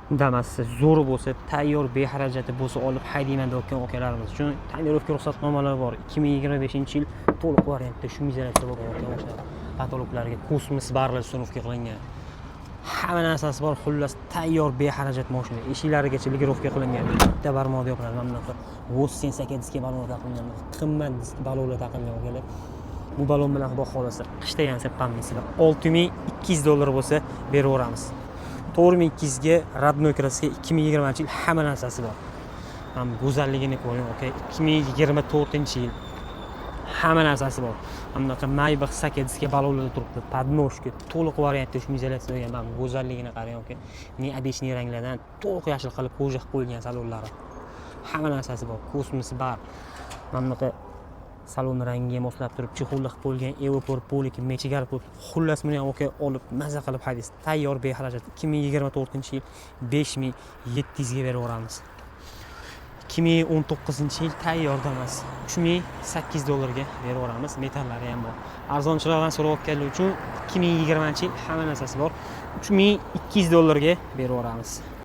Damassi zo'r bo'lsa, tayyor beharajati bo'lsa olib haydayman deyotgan akalarimiz uchun tonirovka ruxsatnomalari bor. 2025-yil to'liq variantda shum izolyatsiya bo'lgan o'sha patologlarga kosmos barlar uстановка qilingan. Hamma narsasi bor, xullas tayyor beharajat mashina. Eshiklarigacha ligirovka qilingan. Bitta barmoqda yopiladi. Mana bunaqa Vossen diska balon taqilgan. Qimmat disk balonlar taqilgan o'g'illar. Bu balon bilan xudo xolasa qishda ham sepamizlar. $6200 bo'lsa beraveramiz. 4200 ga родной kraska 2020-yil hamma narsasi bor. Ham go'zalligini ko'ring, okey. 2024-yil hamma narsasi bor. Bunaqa Maybach diska balonlarda turibdi. Podnoshka to'liq variantda shu izolyatsiya bo'lgan. Mana go'zalligini qarang, okey. Ni adishni ranglardan to'liq yashil qilib qo'yib qo'yilgan salonlari. Hamma narsasi bor. Kosmos bar. Mana bunaqa salon rangiga moslab turib chexolda qilib qo'yilgan Evopor Polik mechigar pul. Xullas buni ham okey olib maza qilib haydaysiz. Tayyor beharajat 2024-yil 5700 ga beraveramiz. 2019-yil tayyorda emas. $3800 ga beraveramiz. Metallari ham bor. Arzonchiroqdan so'rayotganlar uchun 2020-yil hamma narsasi bor. $3200 ga beraveramiz.